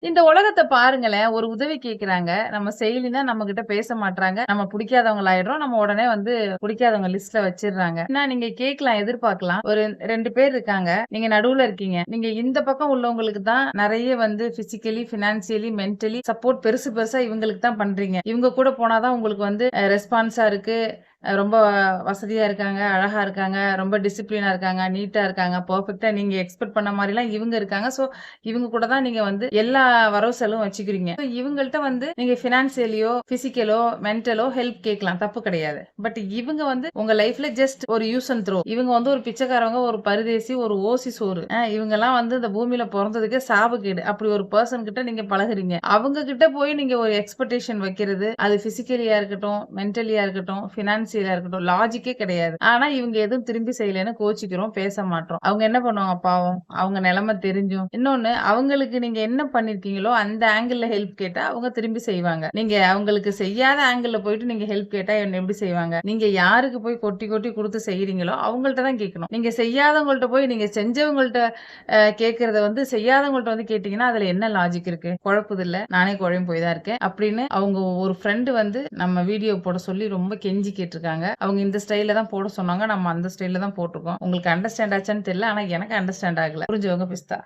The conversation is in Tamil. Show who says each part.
Speaker 1: இந்த உலகத்த பாருங்களேன். ஒரு உதவி கேட்குறாங்க. நம்ம செய்யலின்னா நம்மகிட்ட பேச மாட்றாங்க. நம்ம புடிக்காதவங்கள ஆயிடுறோம். நம்ம உடனே வந்து புடிக்காதவங்க லிஸ்ட்ல வச்சுர்றாங்க. நீங்க கேட்கலாம், எதிர்பார்க்கலாம். ஒரு 2 பேர் இருக்காங்க. நீங்க நடுவுல இருக்கீங்க. நீங்க இந்த பக்கம் உள்ளவங்களுக்கு தான் நெறைய வந்து பிசிக்கலி, பினான்சியலி, மென்டலி சப்போர்ட் பெருசு பெருசா இவங்களுக்கு தான் பண்றீங்க. இவங்க கூட போனா தான் உங்களுக்கு வந்து ரெஸ்பான்ஸா இருக்கு. ரொம்ப வசதியா இருக்காங்க, அழகா இருக்காங்க, ரொம்ப டிசிப்ளினா இருக்காங்க, நீட்டா இருக்காங்க, பெர்ஃபெக்ட்டா நீங்க எக்ஸ்பெக்ட் பண்ண மாரிலாம் இவங்க இருக்காங்க. ஸோ, இவங்க கூட தான் நீங்க வந்து எல்லா வரவு செலவும் வச்சுக்கிறீங்க. ஸோ, இவங்கள்ட்ட வந்து நீங்க ஃபினான்சியலியோ, பிசிக்கலோ, மென்டலோ ஹெல்ப் கேட்கலாம். தப்பு கிடையாது. பட் இவங்க வந்து உங்க லைஃப்ல ஜஸ்ட் ஒரு யூஸ் அண்ட் த்ரோ. இவங்க வந்து ஒரு பிச்சைக்காரவங்க, ஒரு பரதேசி, ஒரு ஓசி சோறு. இவங்கலாம் வந்து இந்த பூமியில பொறந்ததுக்கே சாபக்கேடு. அப்படி ஒரு பெர்சன் கிட்ட நீங்க பழகுறீங்க. அவங்க கிட்ட போய் நீங்க ஒரு எக்ஸ்பெக்டேஷன் வைக்கிறது, அது பிசிக்கலியா இருக்கட்டும், மென்டலியா இருக்கட்டும், பினான்சியலா இருக்கட்டும், லாஜிக்கே கிடையாது. ஆனா இவங்க எதுவும் திரும்பி செய்யலைன்னு கோவிச்சுக்கிறோம், பேச மாட்றோம். அவங்க என்ன பண்ணுவாங்க பாவம்? அவங்க நிலைமை தெரிஞ்சும். இன்னொன்னு அவங்களுக்கு நீங்க என்ன பண்ணியிருக்கீங்களோ, அந்த ஆங்கிள்ல ஹெல்ப் கேட்டா அவங்க திரும்பி செய்வாங்க. நீங்க அவங்களுக்கு செய்யாத ஆங்கிள்ல போயிட்டு நீங்க ஹெல்ப் கேட்டா என்ன எப்படி செய்வாங்க? நீங்க யாருக்கு போய் கொட்டி கொட்டி குடுத்து செய்றீங்களோ, அவங்கள்ட்ட தான் கேட்கணும். நீங்க செய்யாதவங்கள்ட்ட போய் நீங்க செஞ்சவங்கள்ட்ட கேட்கிறத வந்து செய்யாதவங்கள்ட்ட வந்து கேட்டீங்கன்னா, அதுல என்ன லாஜிக் இருக்கு? குழப்புதில்ல. நானே குழம்பி போய் தான் இருக்கேன். அப்படின்னு அவங்க ஒரு ஃப்ரெண்ட் வந்து நம்ம வீடியோ போட சொல்லி ரொம்ப கெஞ்சி கேட்டுருக்காங்க. அவங்க இந்த ஸ்டைல்ல தான் போட சொன்னாங்க. நம்ம அந்த ஸ்டைல்ல தான் போட்டுருக்கோம். உங்களுக்கு அண்டர்ஸ்டாண்ட் ஆச்சான்னு தெரியல. ஆனா எனக்கு அண்டர்ஸ்டாண்ட் ஆகல. புரிஞ்சவங்க பிஸ்தா.